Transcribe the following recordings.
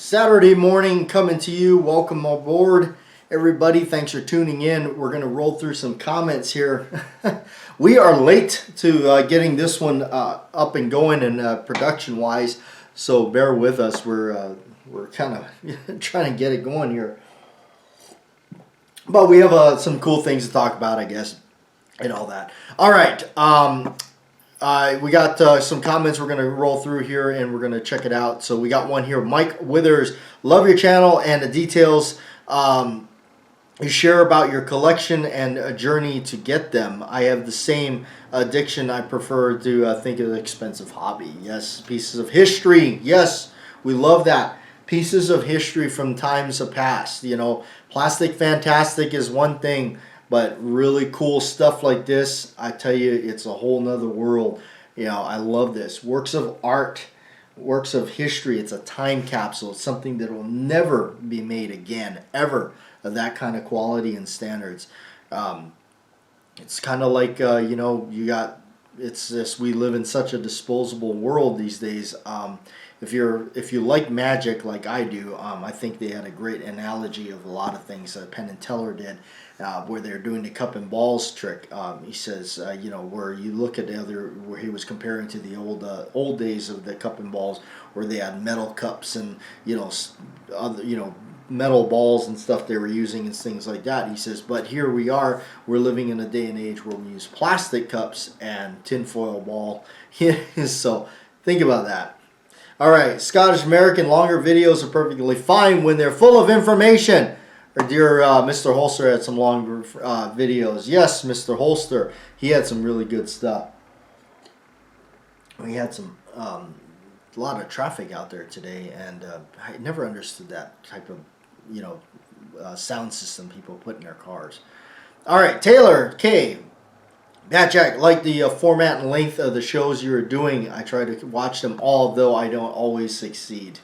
Saturday morning coming to you. Welcome aboard, everybody. Thanks for tuning in. We're going to roll through some comments here. We are late to getting this one up and going and production-wise, so bear with us. We're kind of trying to get it going here. But we have some cool things to talk about, I guess, and all that. All right. We got some comments we're going to roll through here, and we're going to check it out. So we got one here. Mike Withers, love your channel and the details you share about your collection and a journey to get them. I have the same addiction. I prefer to think of an expensive hobby. Yes, pieces of history. Yes, we love that. Pieces of history from times of past. You know, plastic fantastic is one thing, but really cool stuff like this, I tell you, it's a whole nother world. You know, I love this. Works of art, works of history. It's a time capsule. It's something that will never be made again, ever, of that kind of quality and standards. It's kind of like, you know, it's this, we live in such a disposable world these days. If you like magic like I do, I think they had a great analogy of a lot of things that Penn and Teller did, where they're doing the cup and balls trick. He says, you know, where you look at where he was comparing to the old days of the cup and balls, where they had metal cups and metal balls and stuff they were using and things like that. He says, but here we're living in a day and age where we use plastic cups and tinfoil ball. So think about that. All right, Scottish American, longer videos are perfectly fine when they're full of information. Our dear Mr. Holster had some longer videos. Yes, Mr. Holster, he had some really good stuff. We had some a lot of traffic out there today, and I never understood that type of sound system people put in their cars. All right, Taylor K. Matt Jack, like the format and length of the shows you're doing. I try to watch them all, though I don't always succeed.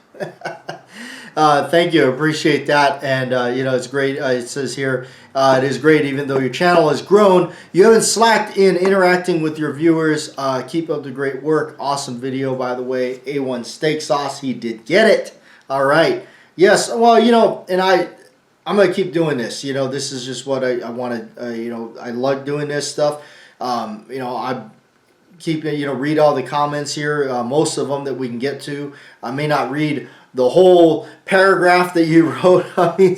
Thank you. Appreciate that. And, it's great. It says here, it is great even though your channel has grown. You haven't slacked in interacting with your viewers. Keep up the great work. Awesome video, by the way. A1 steak sauce. He did get it. All right. Yes. Well, and I'm going to keep doing this. This is just what I want to, I love doing this stuff. I keep read all the comments here, most of them that we can get to. I may not read the whole paragraph that you wrote,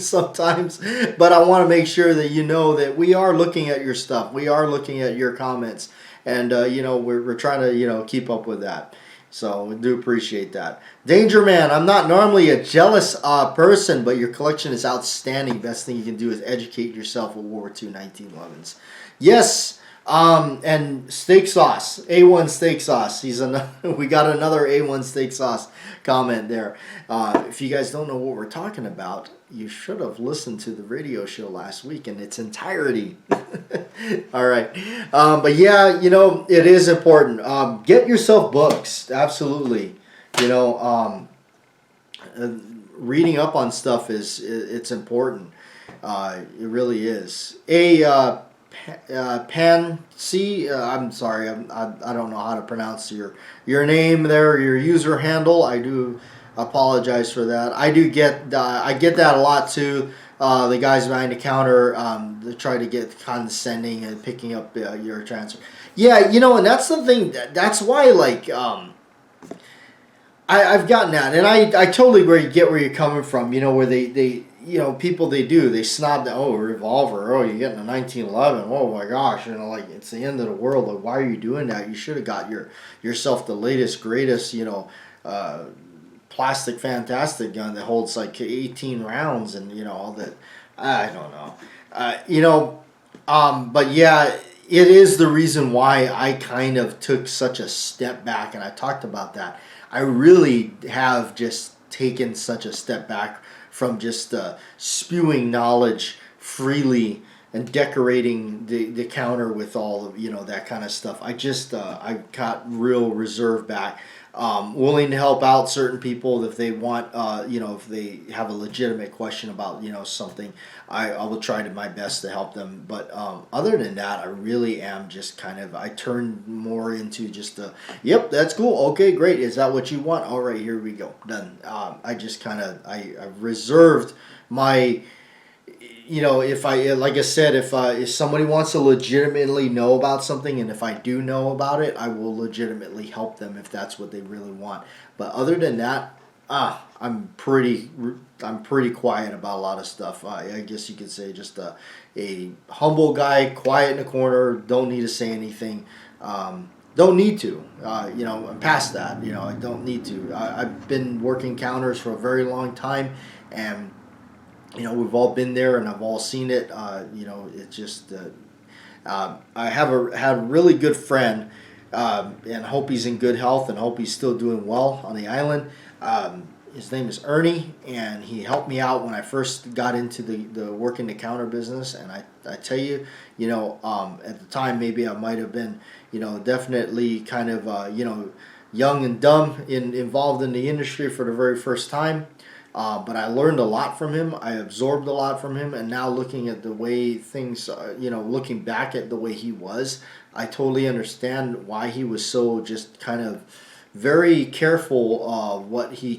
sometimes, but I want to make sure that you know that we are looking at your stuff. We are looking at your comments, and we're trying to keep up with that. So we do appreciate that. Danger Man, I'm not normally a jealous person, but your collection is outstanding. Best thing you can do is educate yourself with World War II 1911s. Yes. And steak sauce, A1 steak sauce. We got another A1 steak sauce comment there. If you guys don't know what we're talking about, you should have listened to the radio show last week in its entirety. All right. But yeah, it is important. Get yourself books. Absolutely. Reading up on stuff it's important. It really is. I'm sorry, I don't know how to pronounce your name there, your user handle. I do apologize for that. I get that a lot too. The guys behind the counter, they try to get condescending and picking up your transfer. Yeah, and that's the thing. That's why, I've gotten that, and I totally get where you're coming from. Where they people they snob that. Oh, a revolver. Oh, you're getting a 1911. Oh my gosh, it's the end of the world. Like, why are you doing that? You should have got yourself the latest, greatest, plastic fantastic gun that holds like 18 rounds and all that. I don't know. But yeah, it is the reason why I kind of took such a step back, and I talked about that. I really have just taken such a step back from just spewing knowledge freely and decorating the counter with all of that kind of stuff. I got real reserve back. willing to help out certain people if they want, if they have a legitimate question about, something. I will try to my best to help them. But other than that, I really am just kind of, I turn more into just yep, that's cool. Okay, great. Is that what you want? All right, here we go. Done. I just kind of, I've reserved my, if I, like I said, if somebody wants to legitimately know about something, and if I do know about it, I will legitimately help them if that's what they really want. But other than that, I'm pretty quiet about a lot of stuff. I guess you could say just a humble guy, quiet in the corner, don't need to say anything. Don't need to. I'm past that. I don't need to. I've been working counters for a very long time, and we've all been there, and I've all seen it. It's just I had a really good friend, and hope he's in good health, and hope he's still doing well on the island. His name is Ernie, and he helped me out when I first got into the working the counter business. And I tell you, at the time maybe I might have been, definitely kind of, young and dumb involved in the industry for the very first time. But I learned a lot from him. I absorbed a lot from him. And now looking at the way things, looking back at the way he was, I totally understand why he was so just kind of very careful of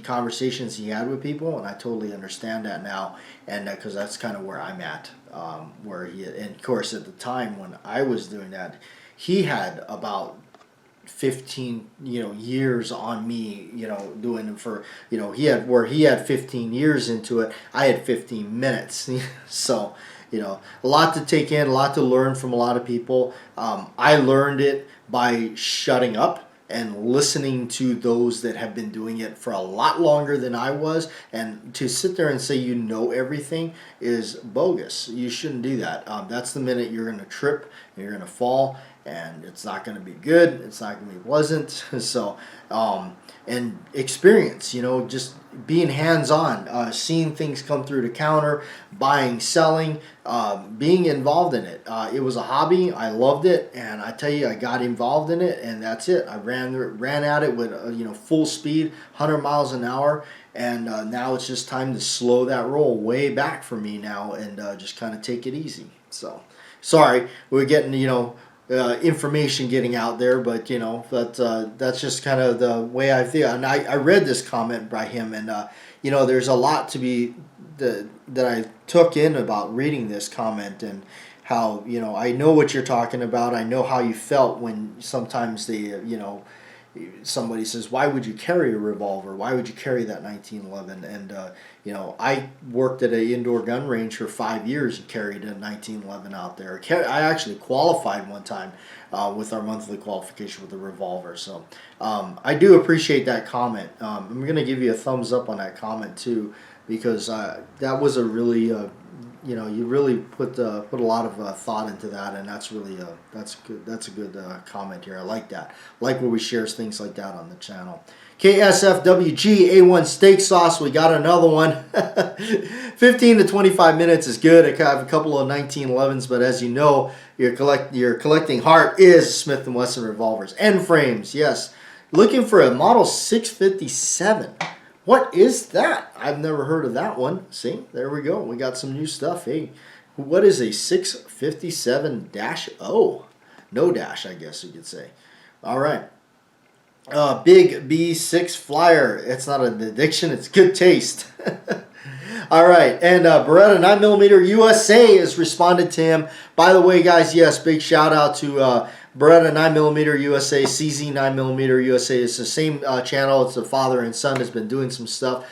conversations he had with people. And I totally understand that now. And because that's kind of where I'm at, and of course at the time when I was doing that, he had about 15 years on me, doing it for, he had 15 years into it, I had 15 minutes. So a lot to take in, a lot to learn from a lot of people. I learned it by shutting up and listening to those that have been doing it for a lot longer than I was. And to sit there and say everything is bogus. You shouldn't do that. That's the minute you're going to trip, you're going to fall, and it's not going to be good. It's not going to be pleasant. So, and experience, just being hands-on, seeing things come through the counter, buying, selling, being involved in it. It was a hobby. I loved it, and I tell you, I got involved in it, and that's it. I ran at it with full speed, 100 miles an hour, and now it's just time to slow that roll way back for me now, and just kind of take it easy. So, sorry, we're getting information getting out there, but that's just kind of the way I feel. And I read this comment by him, and there's a lot to be that I took in about reading this comment, and how I know what you're talking about. I know how you felt when sometimes they somebody says, why would you carry a revolver? Why would you carry that 1911? And I worked at an indoor gun range for 5 years and carried a 1911 out there. I actually qualified one time with our monthly qualification with a revolver. So I do appreciate that comment. I'm going to give you a thumbs up on that comment too, because that was a really you really put a lot of thought into that, and that's really that's good. That's a good comment here. I like that. I like where we share things like that on the channel. KSFWG A1 steak sauce. We got another one. 15 to 25 minutes is good. I have a couple of 1911s, but as you know, your collecting heart is Smith & Wesson revolvers. End frames, yes. Looking for a model 657. What is that? I've never heard of that one. See, there we go. We got some new stuff. Hey, what is a 657-0? No dash, I guess you could say. All right. Big B6 Flyer. It's not an addiction. It's good taste. All right. And Beretta 9mm USA has responded to him. By the way, guys, yes, big shout out to Beretta 9mm USA, CZ 9mm USA. It's the same channel. It's the father and son has been doing some stuff.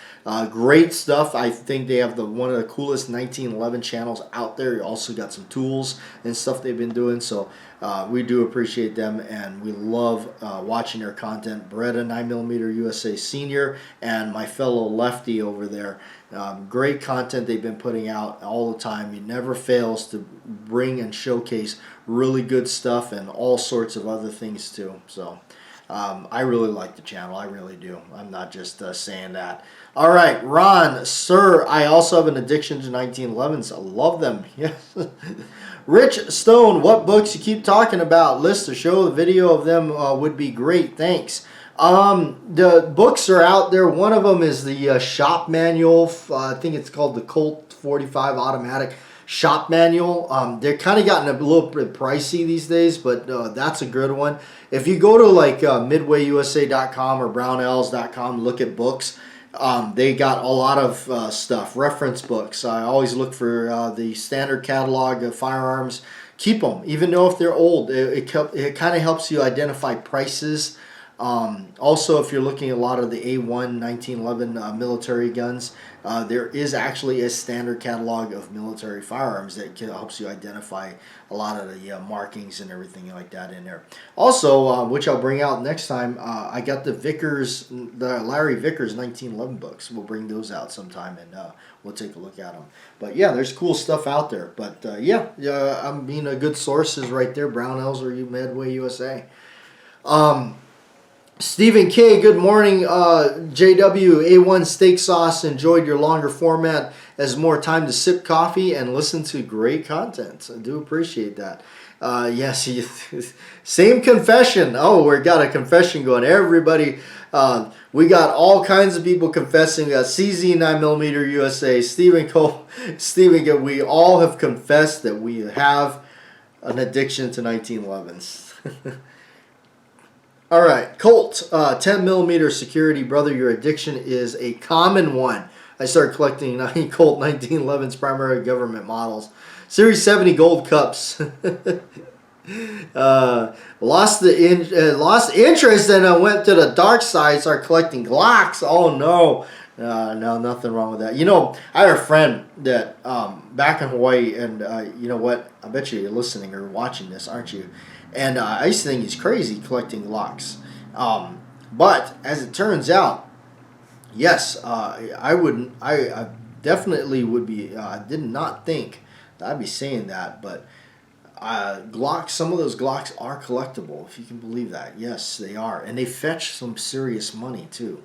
Great stuff. I think they have one of the coolest 1911 channels out there. You also got some tools and stuff they've been doing. So we do appreciate them, and we love watching their content. Beretta 9mm USA Senior and my fellow lefty over there. Great content they've been putting out all the time. He never fails to bring and showcase really good stuff and all sorts of other things too. So I really like the channel. I really do. I'm not just saying that. All right, Ron, sir, I also have an addiction to 1911s. I love them. Yes. Rich Stone, what books you keep talking about? List or show the video of them would be great. Thanks. The books are out there. One of them is the shop manual. I think it's called the Colt 45 automatic shop manual. They're kind of gotten a little bit pricey these days, but that's a good one. If you go to like midwayusa.com or brownells.com, look at books. They got a lot of stuff, reference books. I always look for the standard catalog of firearms. Keep them, even though if they're old. It kind of helps you identify prices. Also, if you're looking at a lot of the A1 1911 military guns, there is actually a standard catalog of military firearms that helps you identify a lot of the markings and everything like that in there. Also, which I'll bring out next time, I got the Larry Vickers 1911 books. We'll bring those out sometime and we'll take a look at them. But yeah, there's cool stuff out there. But I mean, a good source is right there, Brownells or Midway USA. Stephen K, good morning. JW, A1 steak sauce, enjoyed your longer format as more time to sip coffee and listen to great content. I do appreciate that. Yes, same confession. Oh, we got a confession going. Everybody, we got all kinds of people confessing. We got CZ 9mm USA, Stephen Cole, Stephen, we all have confessed that we have an addiction to 1911s. All right, Colt, 10mm security, brother. Your addiction is a common one. I started collecting Colt 1911s, primary government models, Series 70 gold cups. Lost interest and I went to the dark side. Started collecting Glocks. Oh no, no, nothing wrong with that. You know, I had a friend that back in Hawaii, and you know what? I bet you're listening or watching this, aren't you? And I used to think he's crazy collecting locks. But as it turns out, yes, I definitely would be. I did not think that I'd be saying that, but Glocks, some of those Glocks are collectible, if you can believe that. Yes, they are. And they fetch some serious money, too.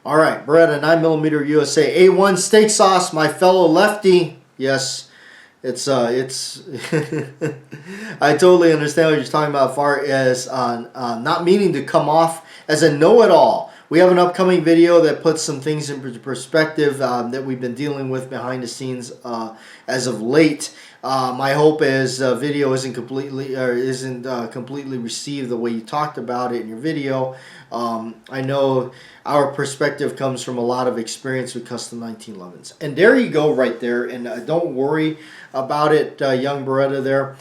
All right, Beretta 9mm USA. A1 steak sauce, my fellow lefty. Yes. It's I totally understand what you're talking about as far as not meaning to come off as a know-it-all. We have an upcoming video that puts some things in perspective that we've been dealing with behind the scenes as of late. My hope is the video isn't completely received the way you talked about it in your video. I know our perspective comes from a lot of experience with custom 1911s. And there you go right there. And don't worry about it, young Beretta there.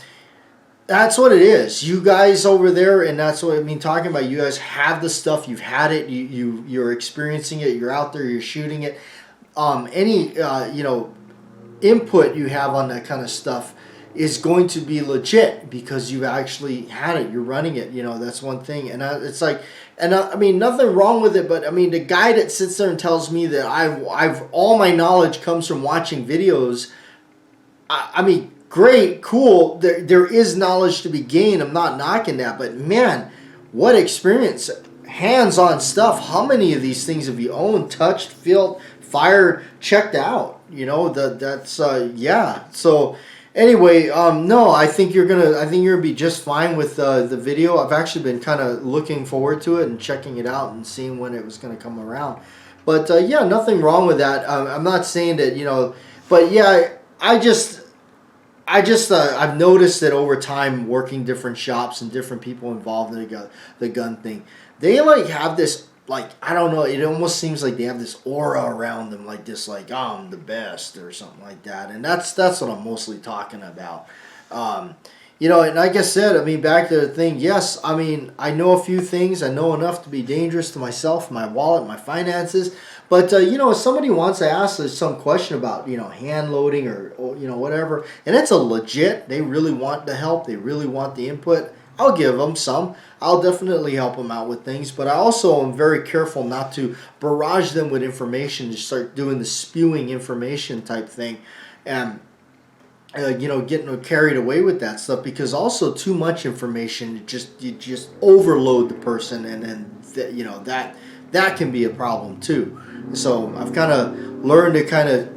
That's what it is. You guys over there, and that's what I mean talking about. You guys have the stuff. You've had it. You're experiencing it. You're out there. You're shooting it. Any input you have on that kind of stuff is going to be legit because you've actually had it. You're running it. You know, that's one thing. And it's like, and I mean, nothing wrong with it. But I mean, the guy that sits there and tells me that I've all my knowledge comes from watching videos. I mean, great, cool. There is knowledge to be gained. I'm not knocking that. But man, what experience, hands-on stuff. How many of these things have you owned, touched, felt, fired, checked out? You know, yeah. So anyway, no, I think you're gonna be just fine with the video. I've actually been kind of looking forward to it and checking it out and seeing when it was gonna come around. But yeah, nothing wrong with that. I'm not saying that, you know, but yeah, I've noticed that over time, working different shops and different people involved in the gun thing, they like have this, like, I don't know, it almost seems like they have this aura around them, like this, like, oh, I'm the best or something like that. And that's what I'm mostly talking about. You know, and like I said, I mean, back to the thing, yes, I mean, I know a few things. I know enough to be dangerous to myself, my wallet, my finances. But, you know, if somebody wants to ask us some question about, you know, hand loading or, you know, whatever, and it's a legit, they really want the help, they really want the input, I'll give them some. I'll definitely help them out with things. But I also am very careful not to barrage them with information, to start doing the spewing information type thing. And you know, getting carried away with that stuff, because also too much information, you just overload the person, and then you know that can be a problem too. So I've kind of learned to kind of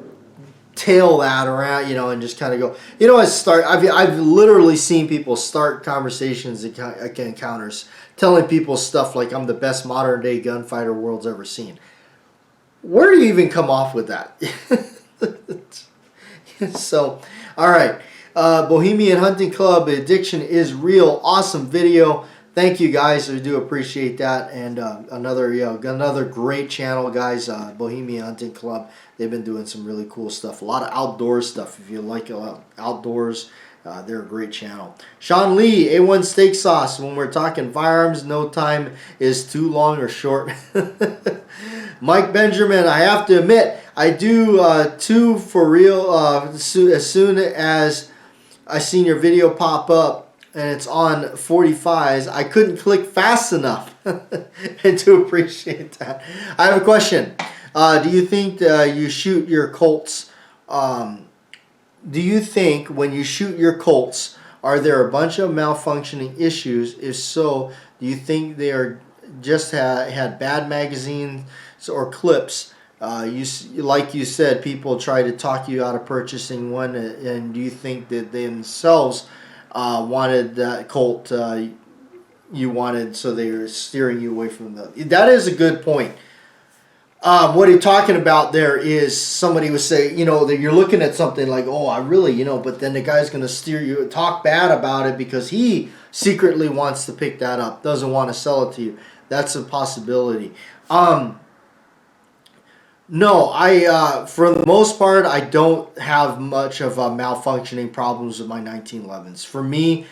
tail that around, you know, and just kind of go, you know, I've literally seen people start conversations and encounters telling people stuff like I'm the best modern day gunfighter world's ever seen. Where do you even come off with that? So, all right. Bohemian Hunting Club, Addiction is Real. Awesome video. Thank you guys. I do appreciate that. And another great channel, guys. Bohemian Hunting Club. They've been doing some really cool stuff. A lot of outdoor stuff. If you like outdoors, they're a great channel. Sean Lee, A1 Steak Sauce. When we're talking firearms, no time is too long or short. Mike Benjamin, I have to admit, I do too for real. As soon as I seen your video pop up and it's on 45s, I couldn't click fast enough. I do appreciate that. I have a question. Do you think you shoot your Colts? Do you think when you shoot your Colts, are there a bunch of malfunctioning issues? If so, do you think they are just had bad magazines or clips? Like you said, people try to talk you out of purchasing one, and do you think that they themselves wanted that Colt you wanted, so they were steering you away from the... That is a good point. What you're talking about there is somebody would say, you know, that you're looking at something like, oh, I really, you know, but then the guy's going to steer you, talk bad about it because he secretly wants to pick that up, doesn't want to sell it to you. That's a possibility. No, for the most part, I don't have much of malfunctioning problems with my 1911s. For me,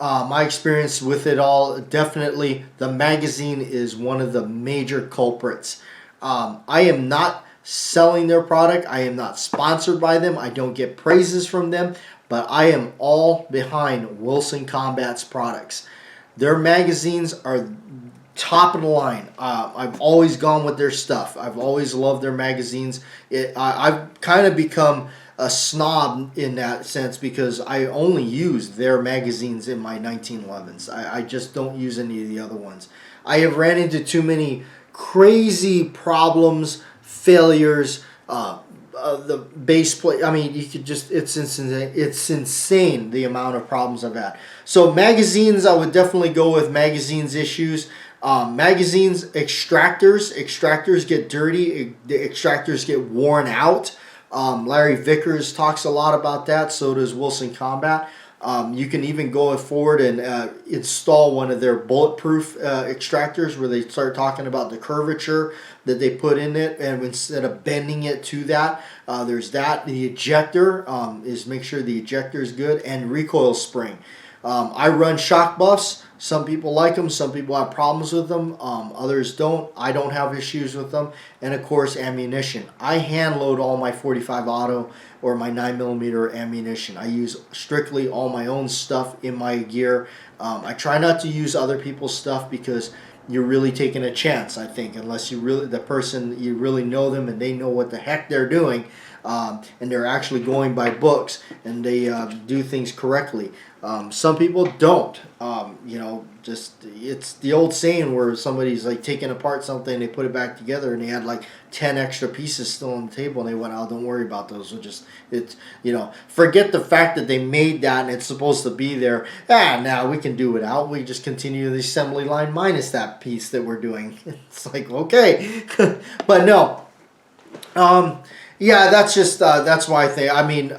my experience with it all, definitely the magazine is one of the major culprits. I am not selling their product. I am not sponsored by them. I don't get praises from them, but I am all behind Wilson Combat's products. Their magazines are top of the line. I've always gone with their stuff. I've always loved their magazines. I've kind of become a snob in that sense because I only use their magazines in my 1911s. I just don't use any of the other ones. I have ran into too many crazy problems, failures, the base plate. I mean, you could just, it's insane the amount of problems I've had. So magazines, I would definitely go with magazines issues. Magazines, extractors get dirty, the extractors get worn out. Larry Vickers talks a lot about that, so does Wilson Combat. You can even go forward and install one of their bulletproof extractors where they start talking about the curvature that they put in it, and instead of bending it to that, there's that. The ejector is make sure the ejector is good, and recoil spring. I run shock buffs. Some people like them. Some people have problems with them. Others don't. I don't have issues with them. And of course, ammunition. I hand load all my 45 auto or my 9mm ammunition. I use strictly all my own stuff in my gear. I try not to use other people's stuff because you're really taking a chance, I think, unless you really, the person, you really know them and they know what the heck they're doing. And they're actually going by books and they do things correctly. Some people don't. You know, just it's the old saying where somebody's like taking apart something, they put it back together, and they had like 10 extra pieces still on the table, and they went, "Oh, don't worry about those. We'll just you know, forget the fact that they made that and it's supposed to be there. Now we can do without. We just continue the assembly line minus that piece that we're doing." It's like, okay, but no. Yeah, that's just that's why I think. I mean,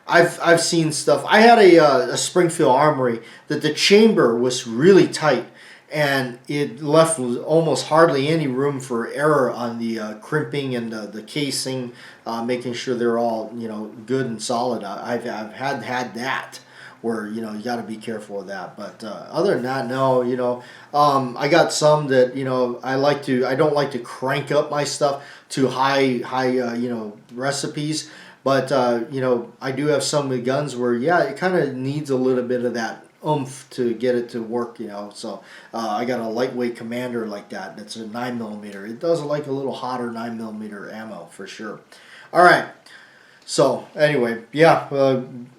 I've seen stuff. I had a Springfield Armory that the chamber was really tight, and it left almost hardly any room for error on the crimping and the casing, making sure they're all, you know, good and solid. I've had that where, you know, you got to be careful of that. But other than that, no, you know, I got some that, you know, I don't like to crank up my stuff to high you know, recipes. But, you know, I do have some of the guns where, yeah, it kind of needs a little bit of that oomph to get it to work, you know. So I got a lightweight commander like that. That's a 9mm. It does like a little hotter 9mm ammo for sure. All right. So anyway, yeah,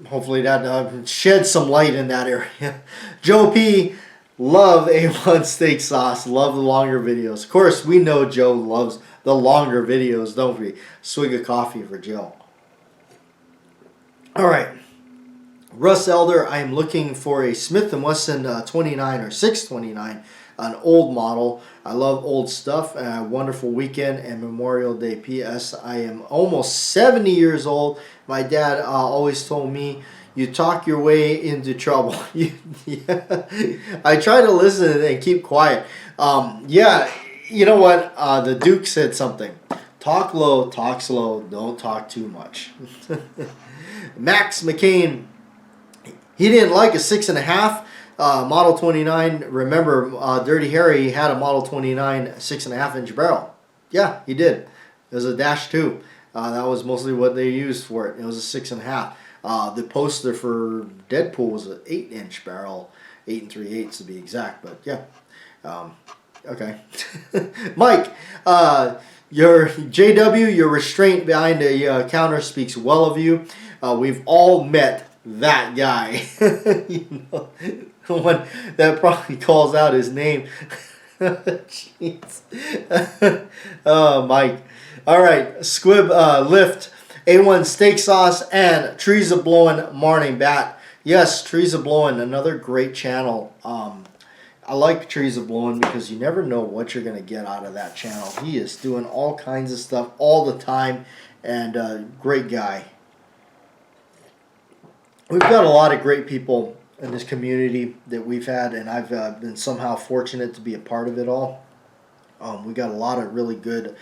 hopefully that sheds some light in that area. Joe P. Love A1 steak sauce. Love the longer videos. Of course, we know Joe loves the longer videos, don't we? Swig of coffee for Joe. All right. Russ Elder, I am looking for a Smith & Wesson 29 or 629, an old model. I love old stuff. Wonderful weekend and Memorial Day. P.S. I am almost 70 years old. My dad always told me, you talk your way into trouble. Yeah. I try to listen and keep quiet. Yeah, you know what? The Duke said something. Talk low, talk slow, don't talk too much. Max McCain, he didn't like a 6.5 Model 29. Remember, Dirty Harry had a Model 29 6.5 inch barrel. Yeah, he did. It was a Dash 2. That was mostly what they used for it. It was a 6.5. The poster for Deadpool was an 8-inch barrel, 8 3/8 to be exact. But yeah, okay. Mike, your JW, your restraint behind the counter speaks well of you. We've all met that guy. You know, the one that probably calls out his name. Jeez. Oh, Mike. All right, Squib Lift, A1 Steak Sauce, and Trees of Blowing Morning Bat. Yes, Trees of Blowing, another great channel. I like Trees of Blowing because you never know what you're going to get out of that channel. He is doing all kinds of stuff all the time, and great guy. We've got a lot of great people in this community that we've had, and I've been somehow fortunate to be a part of it all. We got a lot of really good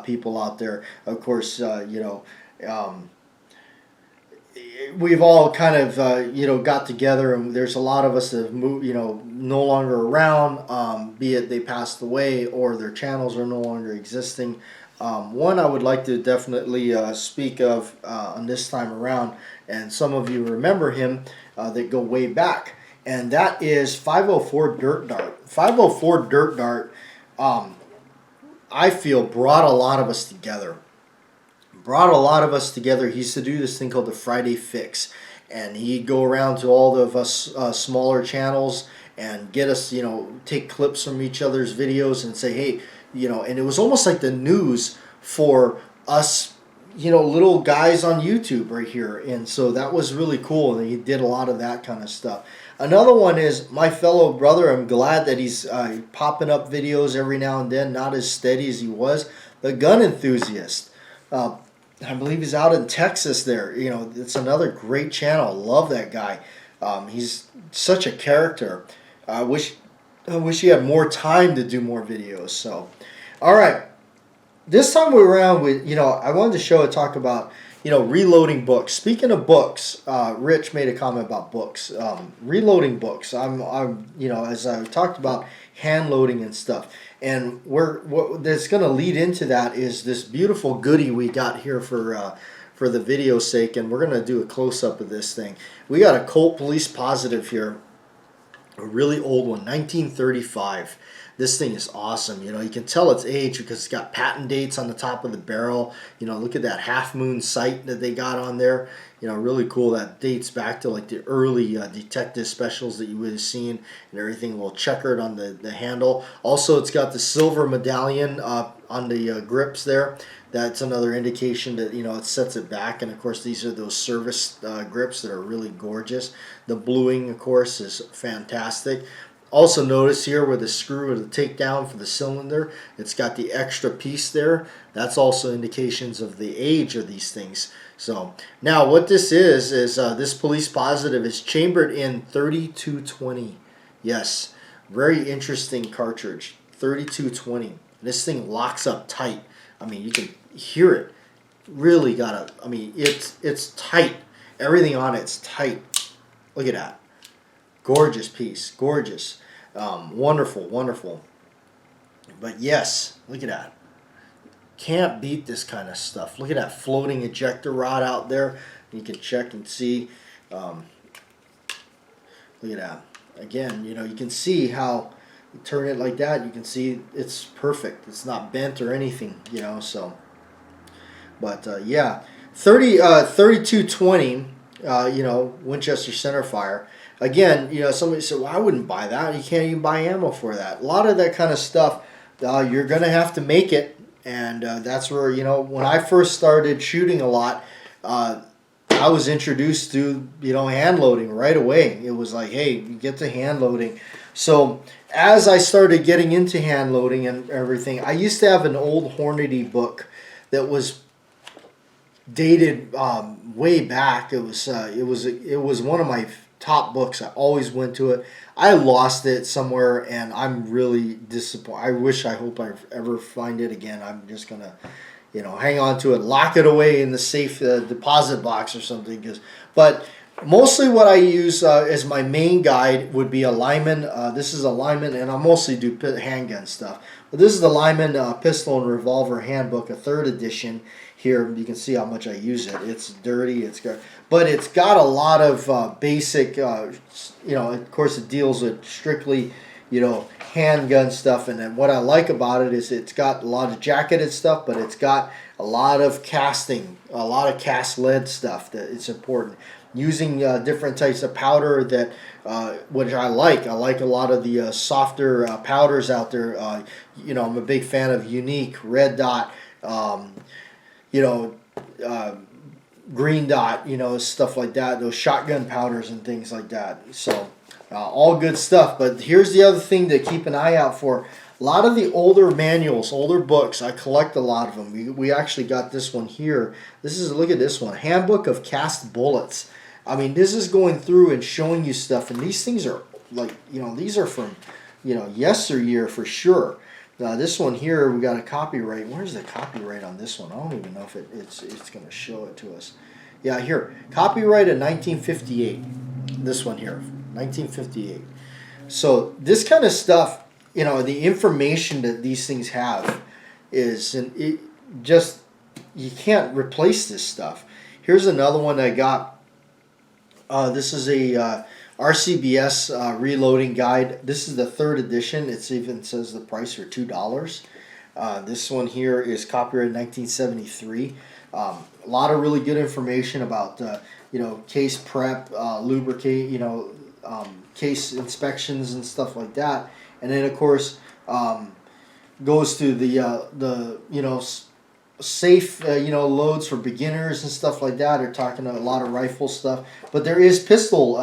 people out there. Of course, we've all kind of got together, and there's a lot of us that have moved, no longer around, be it they passed away or their channels are no longer existing. One I would like to definitely speak of on this time around, and some of you remember him that go way back, and that is 504 Dirt Dart. 504 Dirt Dart, I feel, brought a lot of us together. He used to do this thing called the Friday Fix, and he'd go around to all of us smaller channels and get us, take clips from each other's videos and say, hey, and it was almost like the news for us, little guys on YouTube right here. And so that was really cool. And he did a lot of that kind of stuff. Another one is my fellow brother. I'm glad that he's popping up videos every now and then, not as steady as he was. The Gun Enthusiast. I believe he's out in Texas there. It's another great channel. Love that guy. He's such a character. I wish he had more time to do more videos. So, all right. This time around, I wanted to talk about, reloading books. Speaking of books, Rich made a comment about books. Reloading books. I'm as I talked about hand loading and stuff. And what that's going to lead into that is this beautiful goodie we got here for the video's sake, and we're going to do a close-up of this thing. We got a Colt Police Positive here, a really old one, 1935. This thing is awesome. You can tell its age because it's got patent dates on the top of the barrel. Look at that half moon sight that they got on there. Really cool. That dates back to like the early detective specials that you would have seen, and everything a little checkered on the handle. Also, it's got the silver medallion on the grips there. That's another indication that it sets it back. And of course, these are those service grips that are really gorgeous. The bluing, of course, is fantastic. Also notice here where the screw or the takedown for the cylinder, it's got the extra piece there. That's also indications of the age of these things. So now what this is this Police Positive is chambered in 3220. Yes, very interesting cartridge, 3220. This thing locks up tight. I mean, you can hear it. Really it's tight. Everything on it's tight. Look at that. Gorgeous piece, gorgeous, wonderful, wonderful. But yes, look at that. Can't beat this kind of stuff. Look at that floating ejector rod out there. You can check and see. Look at that. Again, you can see how you turn it like that. You can see it's perfect. It's not bent or anything, so. But yeah, 3220, Winchester centerfire. Again, somebody said, well, I wouldn't buy that. You can't even buy ammo for that. A lot of that kind of stuff, you're going to have to make it. And that's where, when I first started shooting a lot, I was introduced to, hand loading right away. It was like, hey, you get to hand loading. So as I started getting into hand loading and everything, I used to have an old Hornady book that was dated way back. It was one of my top books. I always went to it. I lost it somewhere, and I'm really disappointed. I hope I ever find it again. I'm just gonna, hang on to it, lock it away in the safe deposit box or something. But mostly what I use as my main guide would be a Lyman. This is a Lyman, and I mostly do handgun stuff. But this is the Lyman Pistol and Revolver Handbook, a 3rd edition. Here you can see how much I use it. It's dirty, but it's got a lot of basic, of course it deals with strictly, handgun stuff. And then what I like about it is it's got a lot of jacketed stuff, but it's got a lot of casting, a lot of cast lead stuff that it's important. Using different types of powder that, which I like. I like a lot of the softer powders out there. I'm a big fan of Unique, Red Dot, Green Dot, stuff like that. Those shotgun powders and things like that. So all good stuff. But here's the other thing to keep an eye out for. A lot of the older manuals, older books, I collect a lot of them. We actually got this one here. Look at this one, Handbook of Cast Bullets. I mean, this is going through and showing you stuff, and these things are like, these are from, yesteryear for sure. This one here, we got a copyright. Where's the copyright on this one? I don't even know if it's going to show it to us. Yeah, here, copyright in 1958. This one here, 1958. So this kind of stuff, the information that these things have is, and you can't replace this stuff. Here's another one I got. This is a RCBS reloading guide. This is the 3rd edition. It even says the price for $2. This one here is copyrighted 1973. A lot of really good information about case prep, lubricate, case inspections and stuff like that. And then of course goes to the safe loads for beginners and stuff like that. They're talking a lot of rifle stuff, but there is pistol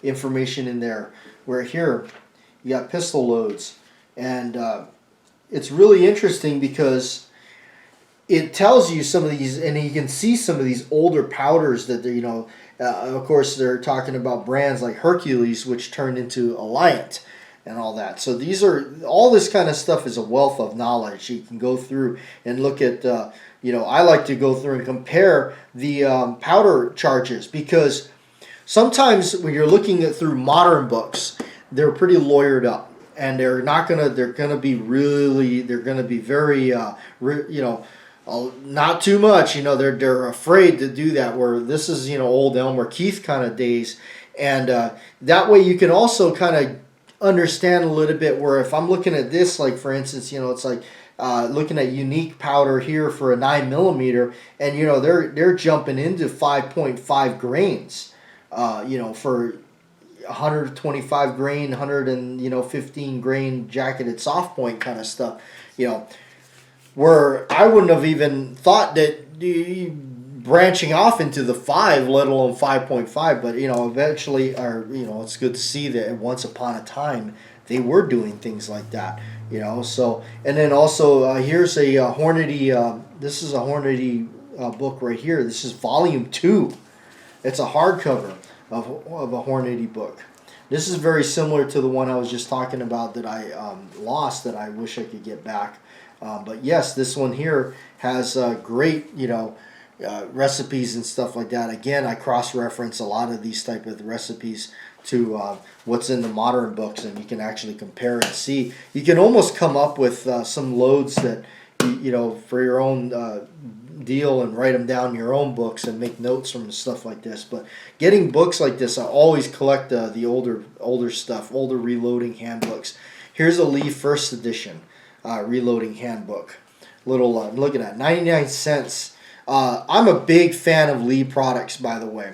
information in there, where here you got pistol loads, and it's really interesting because it tells you some of these, and you can see some of these older powders that of course they're talking about brands like Hercules, which turned into Alliant and all that. So all this kind of stuff is a wealth of knowledge. You can go through and look at, I like to go through and compare the powder charges, because sometimes when you're looking at through modern books, they're pretty lawyered up, and they're going to be very, not too much. They're afraid to do that. Where this is, old Elmer Keith kind of days, and that way you can also kind of understand a little bit, where if I'm looking at this, like for instance, it's like looking at Unique powder here for a 9mm, and they're jumping into 5.5 grains, for 125 grain, 115 grain jacketed soft point kind of stuff, where I wouldn't have even thought that branching off into the 5, let alone 5.5, but eventually, it's good to see that once upon a time they were doing things like that, So, and then also here's a Hornady. This is a Hornady book right here. This is volume 2. It's a hardcover of a Hornady book. This is very similar to the one I was just talking about that I lost, that I wish I could get back. But yes, this one here has great, recipes and stuff like that. Again, I cross-reference a lot of these type of recipes to what's in the modern books, and you can actually compare and see. You can almost come up with some loads that for your own deal, and write them down in your own books and make notes from stuff like this. But getting books like this, I always collect the older stuff, older reloading handbooks. Here's a Lee 1st edition reloading handbook. Little I'm looking at 99 cents. I'm a big fan of Lee products, by the way.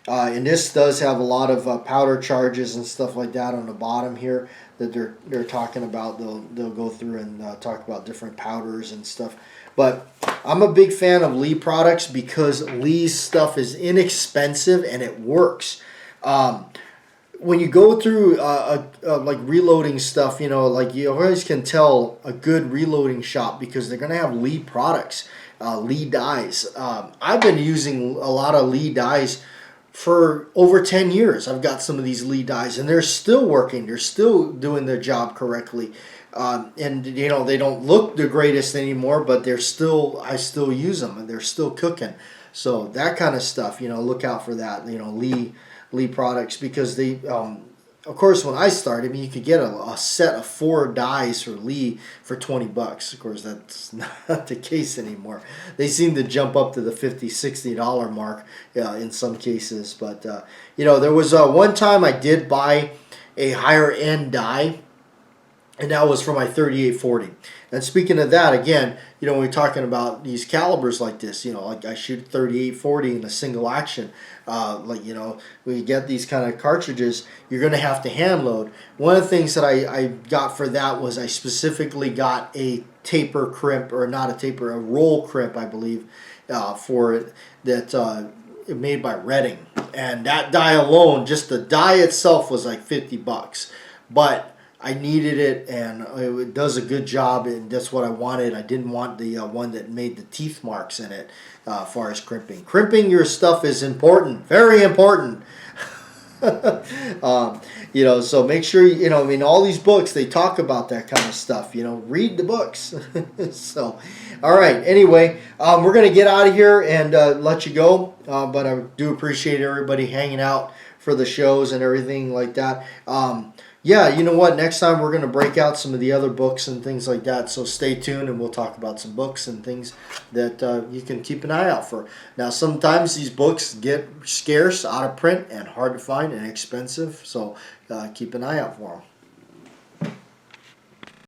And this does have a lot of powder charges and stuff like that on the bottom here that they're talking about. They'll go through and talk about different powders and stuff. But I'm a big fan of Lee products because Lee's stuff is inexpensive and it works. When you go through like reloading stuff, you know, like you always can tell a good reloading shop because they're going to have Lee products, Lee dies. I've been using a lot of Lee dies for over 10 years. I've got some of these Lee dies and they're still working. They're still doing their job correctly. And, you know, they don't look the greatest anymore, but I still use them and they're still cooking. So that kind of stuff, you know, look out for that, you know, Lee products, because they, of course, when I started, I mean, you could get a set of 4 dies for Lee for $20. Of course, that's not the case anymore. They seem to jump up to the $50, $60 mark in some cases. But, you know, there was one time I did buy a higher end die, and that was for my 3840. And speaking of that, again, you know, when we're talking about these calibers like this, you know, like I shoot 3840 in a single action. Like, you know, when you get these kind of cartridges, you're going to have to hand load. One of the things that I got for that was I specifically got a taper crimp, or not a taper, a roll crimp, I believe, for it, that made by Redding. And that die alone, just the die itself was like $50. But I needed it, and it does a good job, and that's what I wanted. I didn't want the one that made the teeth marks in it as far as crimping. Crimping your stuff is important, very important. You know, so make sure, you know, I mean, all these books, they talk about that kind of stuff. You know, read the books. So, all right, anyway, we're going to get out of here and let you go, but I do appreciate everybody hanging out for the shows and everything like that. Yeah, you know what? Next time we're going to break out some of the other books and things like that. So stay tuned, and we'll talk about some books and things that you can keep an eye out for. Now, sometimes these books get scarce, out of print, and hard to find and expensive. So keep an eye out for them.